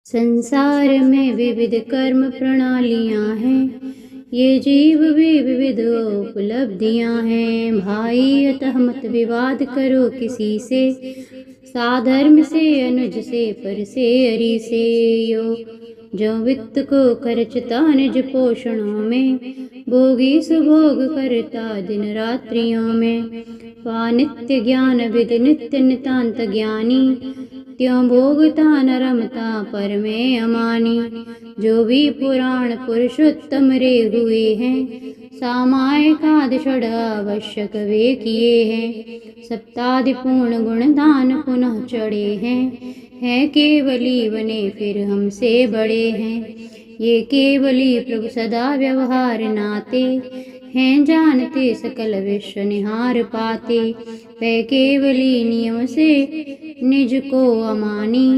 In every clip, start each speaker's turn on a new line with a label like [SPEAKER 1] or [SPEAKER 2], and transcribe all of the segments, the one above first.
[SPEAKER 1] संसार में विविध कर्म प्रणालियाँ हैं, ये जीव भी विविध उपलब्धियाँ हैं। भाई अतः मत विवाद करो किसी से, साधर्म से अनुज से पर से अरि से। जो वित्त को खर्चता निज पोषणों में, भोगी सुभोग करता दिन रात्रियों में। पा नित्य ज्ञान विधि नित्य नितांत ज्ञानी, त्यों भोगता न रमता पर में अमानी। जो भी पुराण पुरुषोत्तम रे हुए हैं, सामायिकादि षड आवश्यक वे किए हैं। सप्तादि पूर्ण गुणदान पुनः चढ़े हैं केवली बने फिर हमसे बड़े हैं। ये केवली प्रभु सदा व्यवहार नाते, हैं जानते सकल विश्व निहार पाते। वह केवली नियम से निज को अमानी,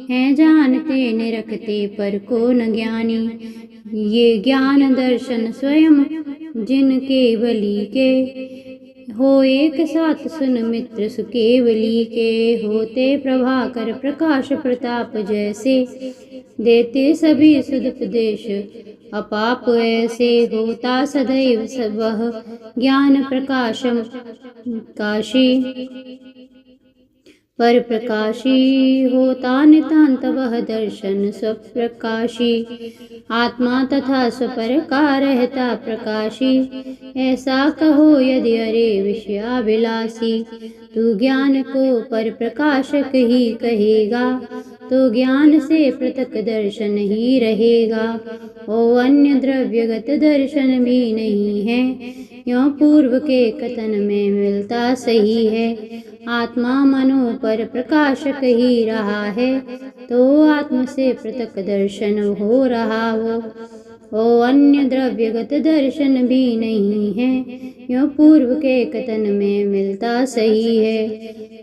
[SPEAKER 1] हैं जानते निरखते पर को न ज्ञानी। ये ज्ञान दर्शन स्वयं जिन केवली के, हो एक साथ सुन मित्र सुकेवली के। होते प्रभाकर प्रकाश प्रताप जैसे, देते सभी सदुपदेश अपाप ऐसे। होता सदैव सब ज्ञान प्रकाशम काशी, पर प्रकाशी होता नितांत वह दर्शन स्वप्रकाशी। आत्मा तथा स्वपर का रहता प्रकाशी, ऐसा कहो यदि अरे विषयाभिलाषी। तू ज्ञान को पर प्रकाशक ही कहेगा, तो ज्ञान से पृथक दर्शन ही रहेगा। ओ अन्य द्रव्यगत दर्शन भी नहीं है, यों पूर्व के कथन में मिलता सही है। आत्मा मनो पर प्रकाशक ही रहा है, तो आत्म से पृथक दर्शन हो रहा वो। ओ अन्य द्रव्यगत दर्शन भी नहीं है, यों पूर्व के कथन में मिलता सही है।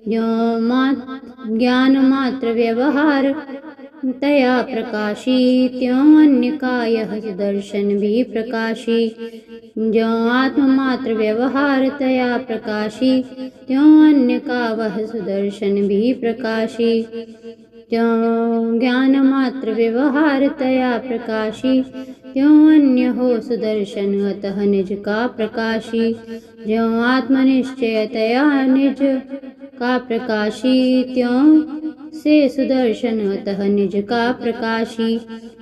[SPEAKER 1] जो ज्ञान मात्र व्यवहार तया प्रकाशी, त्यों अन्य का यह दर्शन भी प्रकाशी। जो आत्म मात्र व्यवहार तया प्रकाशी, त्यों अन्य का वह सुदर्शन भी प्रकाशी। त्यों ज्ञान मात्र व्यवहार तया प्रकाशी, त्यों अन्य हो सुदर्शन अतः निज का प्रकाशी। ज्यों आत्मनिश्चय तया निज का प्रकाशी, त्यों से सुदर्शन अतः निज का प्रकाशी।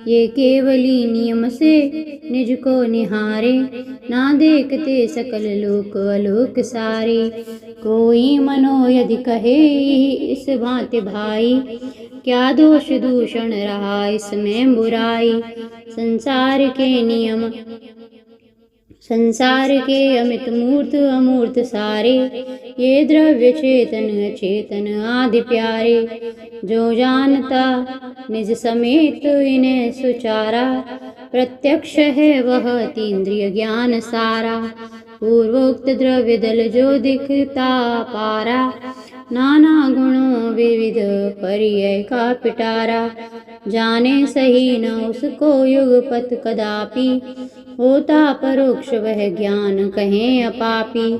[SPEAKER 1] ये केवली नियम से निज को निहारे, ना देखते सकल लोक अलोक सारे। कोई मनो यदि कहे इस भांति भाई, क्या दोष दूषण रहा इसमें बुराई। संसार के नियम संसार के अमित मूर्त अमूर्त सारे, ये द्रव्य चेतन अचेतन आदि प्यारे। जो जानता निज समेत इन्हें सुचारा, प्रत्यक्ष है वह अतीन्द्रिय ज्ञान सारा। पूर्वोक्त द्रव्य दल जो दिखता पारा, नाना गुणों विविध पर्याय का पिटारा। जाने सही न उसको युगपत कदापि, होता परोक्ष वह ज्ञान कहें अपापी।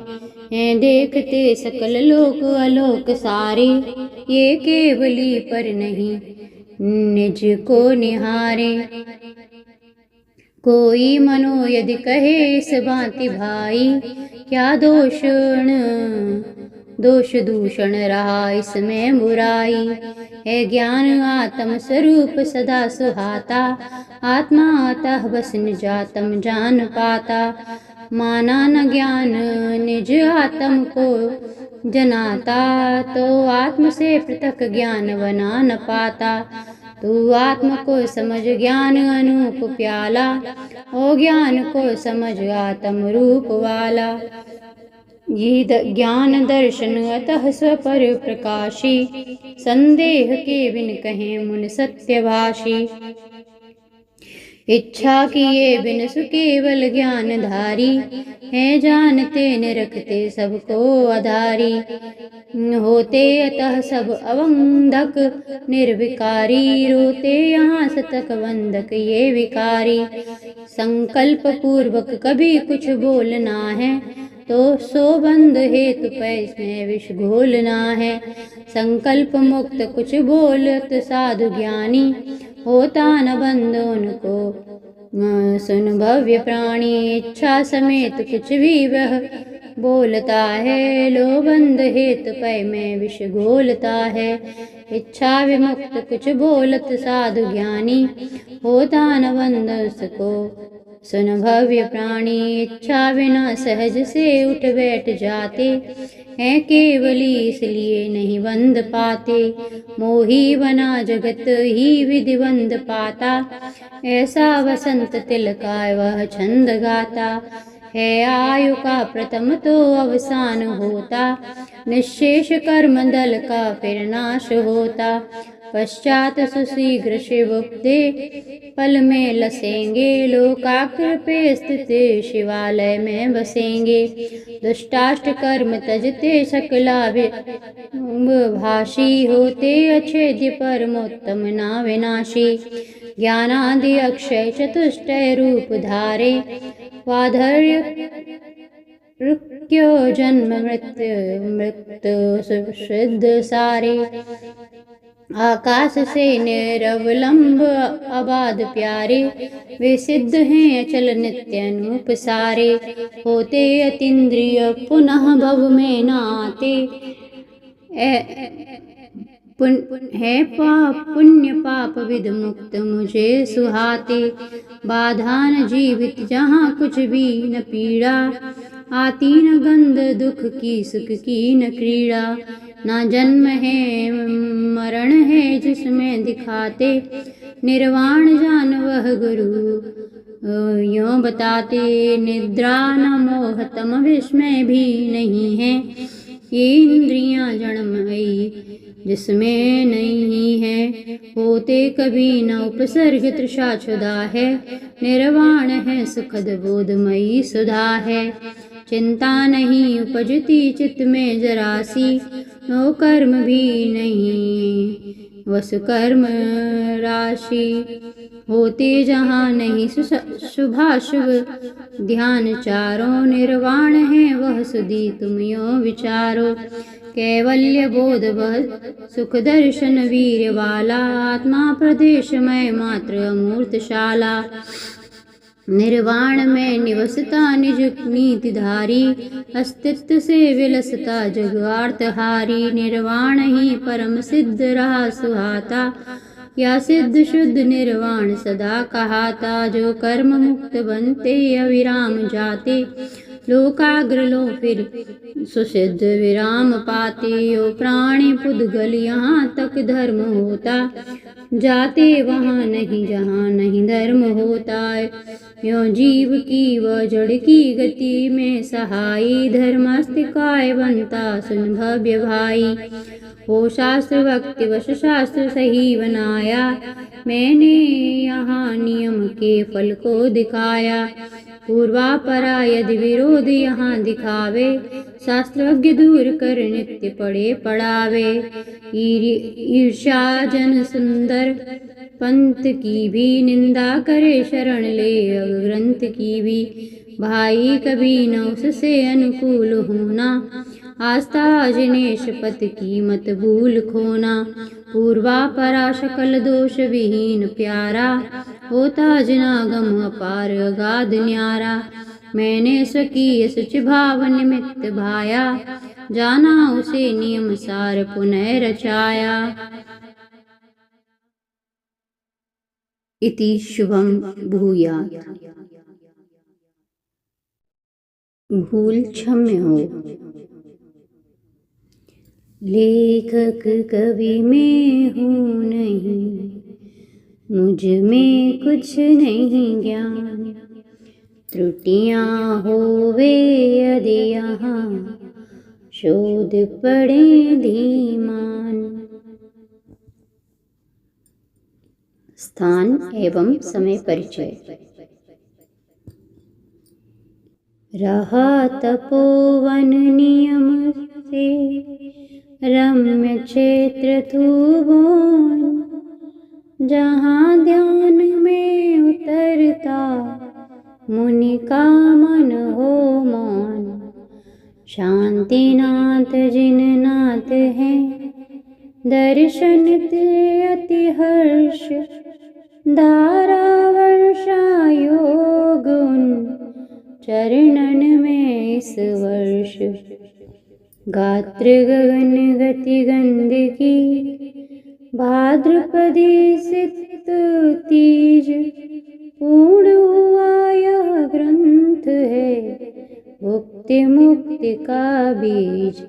[SPEAKER 1] हैं देखते सकल लोक अलोक सारे, ये केवली पर नहीं निज को निहारे। कोई मनो यदि कहे इस भांति भाई, क्या दोष दूषण रहा इसमें बुराई। है ज्ञान आत्म स्वरूप सदा सुहाता, आत्मा अतः बस निजातम जान पाता। माना न ज्ञान निज आत्म को जनाता, तो आत्म से पृथक ज्ञान बना न पाता। तू आत्म को समझ ज्ञान अनूप प्याला, ओ ज्ञान को समझ आत्म रूप वाला। ये ज्ञान दर्शन अतः स्वपर प्रकाशी, संदेह के बिन कहें मुन सत्यभाषी। इच्छा किए बिन सुकेवल ज्ञानधारी, है जानते निरखते सबको आधारी। होते अतः सब अवंधक निर्विकारी, रोते यहाँ सतक वंदक ये विकारी। संकल्प पूर्वक कभी कुछ बोलना है, तो सो बंध हेतु पैस में विष घोलना है। संकल्प मुक्त कुछ बोलत साधु ज्ञानी, होता न बंद उनको। सुन भव्य प्राणी इच्छा समेत कुछ भी वह बोलता है। लो बंद हेतु पै में विष घोलता है। इच्छा विमुक्त कुछ बोलत साधु ज्ञानी, होता न बंद उसको। सुन भव्य प्राणी इच्छा बिना सहज से उठ बैठ जाते हैं। केवली इसलिए नहीं बंध पाते। मोही बना जगत ही विधि बंध पाता। ऐसा वसंत तिलका वह छंद गाता है। आयु का प्रथम तो अवसान होता। निःशेष कर्म दल का फिर नाश होता। पश्चात सुशीघ्र शिवोपदे पल में लसेंगे। लोकाकृपे स्थित शिवालय में बसेंगे। दुष्टाष्ट कर्म तजते सकला भाषी, होते अछेद्य परमोत्तम ना विनाशी। ज्ञानादि अक्षय चतुष्टय रूप धारे। वाधर्य ऋक्यो जन्म मृत्यु सिद्ध सारे। आकाश से निरवलंब अबाध प्यारे। वे सिद्ध हैं अचल नित्य अनूप सारे। होते अतीन्द्रिय पुनः भव में न आते। है पुण्य पाप विद मुक्त मुझे सुहाते। बाधा न जीवित जहाँ कुछ भी न पीड़ा। आती न गंध दुख की सुख की न क्रीड़ा। ना जन्म है मरण है जिसमें दिखाते। निर्वाण जान वह गुरु यों बताते। निद्रा न मोह तम विस्मय भी नहीं है। ये इंद्रियां जन्मयी जिसमें नहीं है। होते कभी न उपसर्ग तृषा क्षुधा है। निर्वाण है सुखद बोधमयी सुधा है। चिंता नहीं उपजती चित्त में जरासी। नो कर्म भी नहीं वसु कर्म राशि। होते जहाँ नहीं शुभाशुभ ध्यान चारों। निर्वाण है वह सुधी तुम यो विचारो। कैवल्य बोध वह सुख दर्शन वीर वाला। आत्मा प्रदेशमय मात्र अमूर्तशाला। निर्वाण में निवसता निज नीतिधारी। अस्तित्व से विलसता जगवार्तहारी। निर्वाण ही परम सिद्ध रहा सुहाता। या सिद्ध शुद्ध निर्वाण सदा कहाता। जो कर्म मुक्त बनते अविराम जाते। लोकाग्र लो फिर सुसिद्ध विराम पाते। ओ प्राणी पुद्गल यहाँ तक धर्म होता। जाते वहाँ नहीं जहाँ नहीं धर्म होता। यो जीव की व जड़ की गति में सहाई। धर्मास्तिकाय बनता सुन भव्य भाई। हो शास्त्र भक्ति वश शास्त्र सही बनाया। मैंने यहाँ नियम के फल को दिखाया। पूर्वापरा यदि विरोध यहाँ दिखावे। शास्त्रज्ञ दूर कर नित्य पढ़े पढ़ावे। ईर्ष्या जन सुंदर पंथ की भी निंदा करे। शरण ले ग्रंथ की भी भाई। कभी न उससे अनुकूल होना। आस्था जिनेश पत की मत भूल खोना। पूर्वापरा सकल दोष विहीन प्यारा। होता जनागम अपार अगाध न्यारा। मैंने स्वकीय शुचि भाव निमित्त भाया। जाना उसे नियम सार पुनः रचाया। इति शुभम भूयात्। भूल क्षम्य हो। लेखक कवि में हूँ नहीं, मुझ में कुछ नहीं ज्ञान। त्रुटियाँ होवे यदि यहाँ, शोध पड़े धीमान। स्थान एवं समय परिचय। रहा तपोवन नियम से, रम्य क्षेत्र थुबोन। जहाँ ध्यान में उतरता, मुनि का मन हो मौन। शांतिनाथ जिन नाथ हैं, दर्शन ते अति हर्ष। धारा वर्षा योग उन चरणन में इस वर्ष। गात्र गगन गति गंध की भाद्रपदी सित तीज। पूर्ण हुआ यह ग्रंथ है भुक्ति मुक्ति का बीज।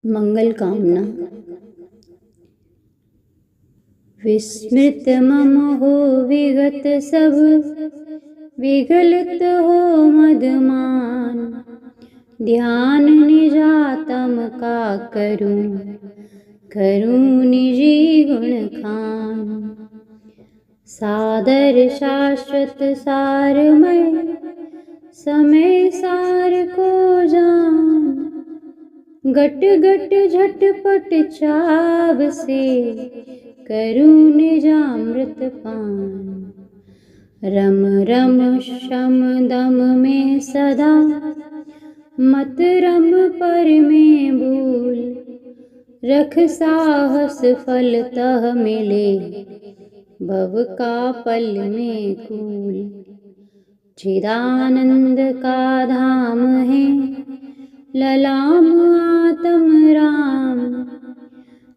[SPEAKER 1] मंगल कामना। विस्मृत मम हो विगत सब, विगलित हो मदमान। ध्यान निजातम का करूं, करूं निजी गुण खान। सादर शाश्वत सारमय, समय सार को जान। गट गट झटपट चाव से, करूं निजामृत पान। रम रम शम दम में सदा, मत रम पर में भूल। रख साहस फल तह मिले, भव का पल में कूल। चिदानंद का धाम है ललाम आत्म राम।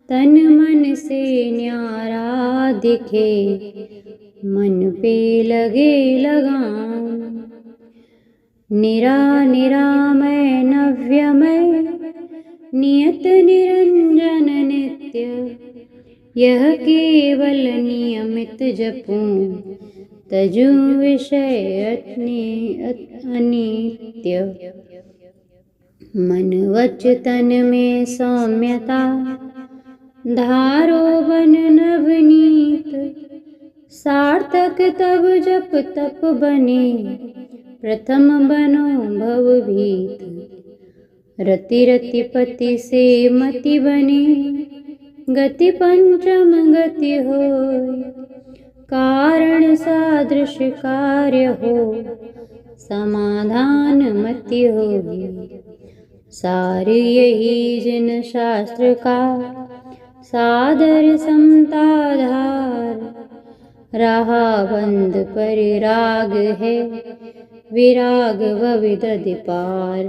[SPEAKER 1] तन मन से न्यारा दिखे, मन पे लगे लगाम। निरा निरामय नव्यमय, नियत निरंजन नित्य। यह केवल नियमित जपूं, तजू विषय अनित्य। मन वच तन में सौम्यता, धारो बन नवनीत। सार्थक तब जप तप बने, प्रथम बनो भवभीत। रति रति पति से मति बने, गति पंचम गति होय। कारण सादृश कार्य हो, समाधान मति होय। सार यही जिन शास्त्र का, सादर समताधार। रहा बंद परिराग है, विराग भविदधि पार।